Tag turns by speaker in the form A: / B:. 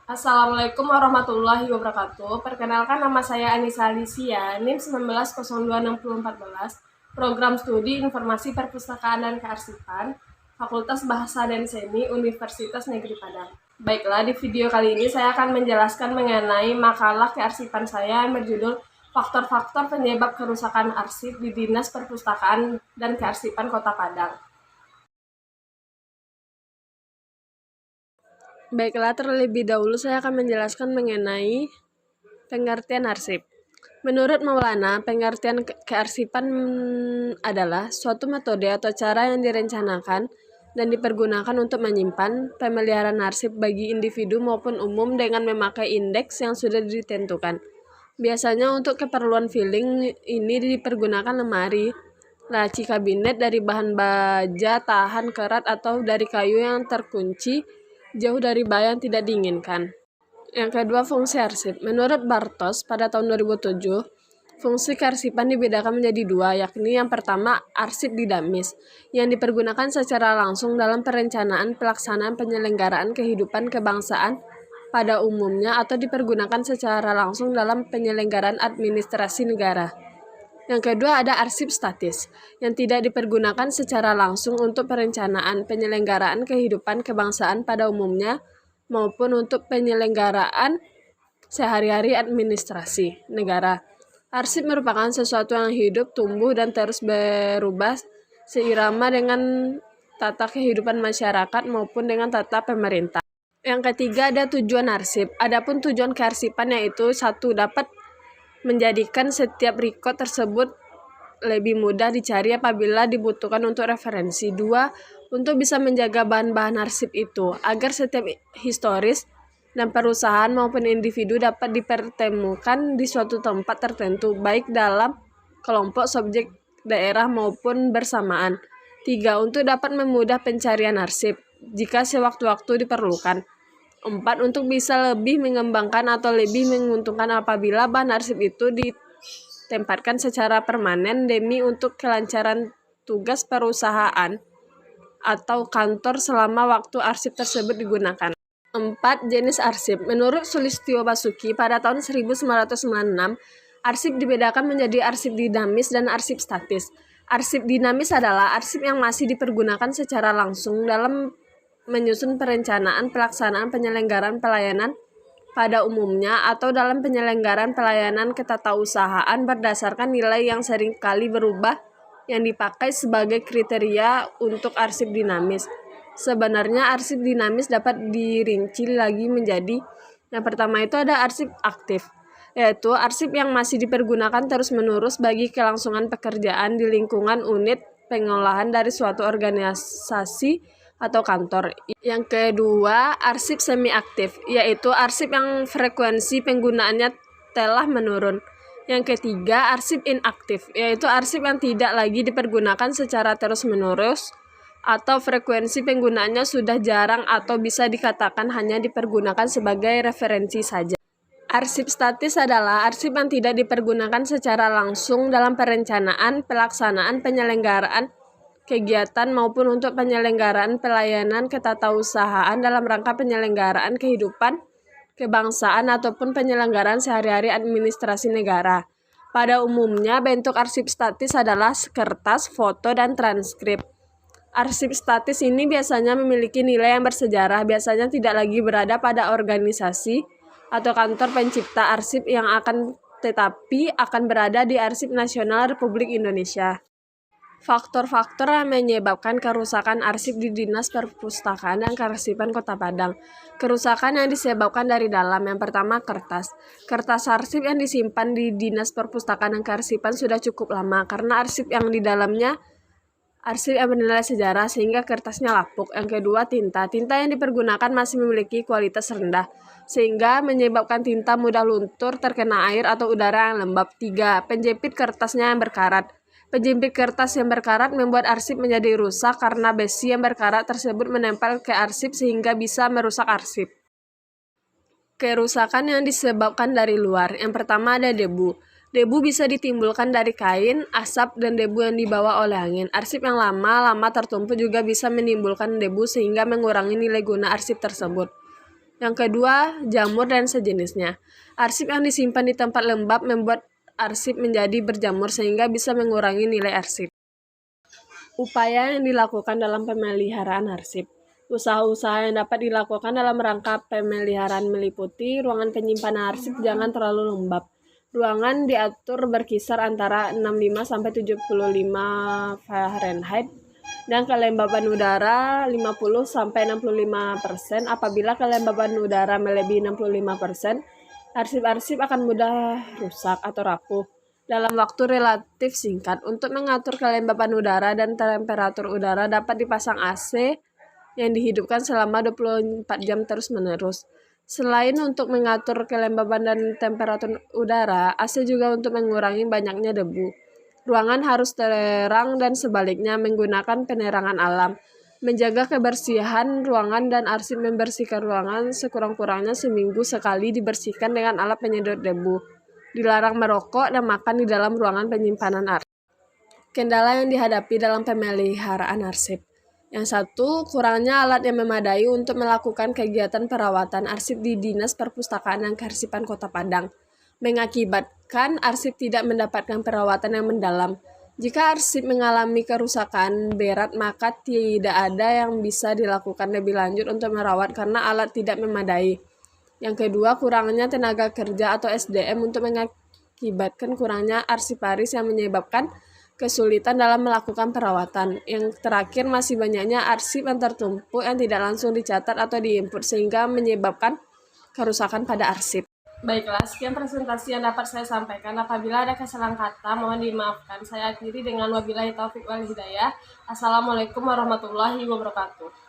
A: Assalamualaikum warahmatullahi wabarakatuh. Perkenalkan, nama saya Anissa Alicia, NIM 19026014, Program Studi Informasi Perpustakaan dan Kearsipan, Fakultas Bahasa dan Seni, Universitas Negeri Padang. Baiklah, di video kali ini saya akan menjelaskan mengenai makalah kearsipan saya yang berjudul Faktor-faktor penyebab kerusakan arsip di Dinas Perpustakaan dan Kearsipan Kota Padang. Baiklah, terlebih dahulu saya akan menjelaskan mengenai pengertian arsip. Menurut Maulana, pengertian kearsipan adalah suatu metode atau cara yang direncanakan dan dipergunakan untuk menyimpan pemeliharaan arsip bagi individu maupun umum dengan memakai indeks yang sudah ditentukan. Biasanya untuk keperluan filing ini dipergunakan lemari, laci kabinet dari bahan baja tahan kerat atau dari kayu yang terkunci jauh dari bahaya yang tidak diinginkan. Yang kedua, fungsi arsip. Menurut Bartos pada tahun 2007, fungsi kearsipan dibedakan menjadi dua, yakni yang pertama arsip dinamis, yang dipergunakan secara langsung dalam perencanaan pelaksanaan penyelenggaraan kehidupan kebangsaan pada umumnya atau dipergunakan secara langsung dalam penyelenggaraan administrasi negara. Yang kedua ada arsip statis, yang tidak dipergunakan secara langsung untuk perencanaan penyelenggaraan kehidupan kebangsaan pada umumnya maupun untuk penyelenggaraan sehari-hari administrasi negara. Arsip merupakan sesuatu yang hidup, tumbuh, dan terus berubah seirama dengan tata kehidupan masyarakat maupun dengan tata pemerintah. Yang ketiga ada tujuan arsip. Adapun tujuan kearsipan yaitu satu, dapat menjadikan setiap record tersebut lebih mudah dicari apabila dibutuhkan untuk referensi. Dua, untuk bisa menjaga bahan-bahan arsip itu agar setiap historis dan perusahaan maupun individu dapat dipertemukan di suatu tempat tertentu, baik dalam kelompok, subjek, daerah maupun bersamaan. Tiga, untuk dapat memudah pencarian arsip jika sewaktu-waktu diperlukan. 4. Untuk bisa lebih mengembangkan atau lebih menguntungkan apabila bahan arsip itu ditempatkan secara permanen demi untuk kelancaran tugas perusahaan atau kantor selama waktu arsip tersebut digunakan. 4. Jenis arsip. Menurut Sulistyo Basuki pada tahun 1996, arsip dibedakan menjadi arsip dinamis dan arsip statis. Arsip dinamis adalah arsip yang masih dipergunakan secara langsung dalam menyusun perencanaan pelaksanaan penyelenggaraan pelayanan pada umumnya atau dalam penyelenggaraan pelayanan ketatausahaan berdasarkan nilai yang seringkali berubah yang dipakai sebagai kriteria untuk arsip dinamis. Sebenarnya arsip dinamis dapat dirinci lagi menjadi, yang pertama itu ada arsip aktif, yaitu arsip yang masih dipergunakan terus-menerus bagi kelangsungan pekerjaan di lingkungan unit pengolahan dari suatu organisasi atau kantor. Yang kedua, arsip semi-aktif, yaitu arsip yang frekuensi penggunaannya telah menurun. Yang ketiga, arsip inaktif, yaitu arsip yang tidak lagi dipergunakan secara terus-menerus atau frekuensi penggunaannya sudah jarang atau bisa dikatakan hanya dipergunakan sebagai referensi saja. Arsip statis adalah arsip yang tidak dipergunakan secara langsung dalam perencanaan, pelaksanaan, penyelenggaraan kegiatan maupun untuk penyelenggaraan pelayanan ketatausahaan dalam rangka penyelenggaraan kehidupan kebangsaan ataupun penyelenggaraan sehari-hari administrasi negara. Pada umumnya, bentuk arsip statis adalah kertas, foto, dan transkrip. Arsip statis ini biasanya memiliki nilai yang bersejarah, biasanya tidak lagi berada pada organisasi atau kantor pencipta arsip yang tetapi akan berada di Arsip Nasional Republik Indonesia. Faktor-faktor yang menyebabkan kerusakan arsip di Dinas Perpustakaan dan Kearsipan Kota Padang. Kerusakan yang disebabkan dari dalam. Yang pertama, kertas. Kertas arsip yang disimpan di Dinas Perpustakaan dan Kearsipan sudah cukup lama karena arsip yang di dalamnya arsip yang bernilai sejarah sehingga kertasnya lapuk. Yang kedua, tinta. Tinta yang dipergunakan masih memiliki kualitas rendah sehingga menyebabkan tinta mudah luntur terkena air atau udara yang lembab. 3. Penjepit kertasnya yang berkarat. Penjepit kertas yang berkarat membuat arsip menjadi rusak karena besi yang berkarat tersebut menempel ke arsip sehingga bisa merusak arsip. Kerusakan yang disebabkan dari luar. Yang pertama ada debu. Debu bisa ditimbulkan dari kain, asap, dan debu yang dibawa oleh angin. Arsip yang lama tertumpuk juga bisa menimbulkan debu sehingga mengurangi nilai guna arsip tersebut. Yang kedua, jamur dan sejenisnya. Arsip yang disimpan di tempat lembab membuat arsip menjadi berjamur sehingga bisa mengurangi nilai arsip. Upaya yang dilakukan dalam pemeliharaan arsip. Usaha-usaha yang dapat dilakukan dalam rangka pemeliharaan meliputi ruangan penyimpanan arsip jangan terlalu lembab. Ruangan diatur berkisar antara 65 sampai 75 Fahrenheit dan kelembaban udara 50 sampai 65%. Apabila kelembaban udara melebihi 65%, arsip-arsip akan mudah rusak atau rapuh dalam waktu relatif singkat. Untuk mengatur kelembaban udara dan temperatur udara dapat dipasang AC yang dihidupkan selama 24 jam terus-menerus. Selain untuk mengatur kelembaban dan temperatur udara, AC juga untuk mengurangi banyaknya debu. Ruangan harus terang dan sebaliknya menggunakan penerangan alam. Menjaga kebersihan ruangan dan arsip membersihkan ruangan sekurang-kurangnya seminggu sekali dibersihkan dengan alat penyedot debu. Dilarang merokok dan makan di dalam ruangan penyimpanan arsip. Kendala yang dihadapi dalam pemeliharaan arsip. Yang satu, kurangnya alat yang memadai untuk melakukan kegiatan perawatan arsip di Dinas Perpustakaan dan Kearsipan Kota Padang, mengakibatkan arsip tidak mendapatkan perawatan yang mendalam. Jika arsip mengalami kerusakan berat, maka tidak ada yang bisa dilakukan lebih lanjut untuk merawat karena alat tidak memadai. Yang kedua, kurangnya tenaga kerja atau SDM untuk mengakibatkan kurangnya arsiparis yang menyebabkan kesulitan dalam melakukan perawatan. Yang terakhir, masih banyaknya arsip yang tertumpuk yang tidak langsung dicatat atau diinput sehingga menyebabkan kerusakan pada arsip. Baiklah, sekian presentasi yang dapat saya sampaikan. Apabila ada kesalahan kata, mohon dimaafkan. Saya akhiri dengan wabillahi taufik wal hidayah. Assalamualaikum warahmatullahi wabarakatuh.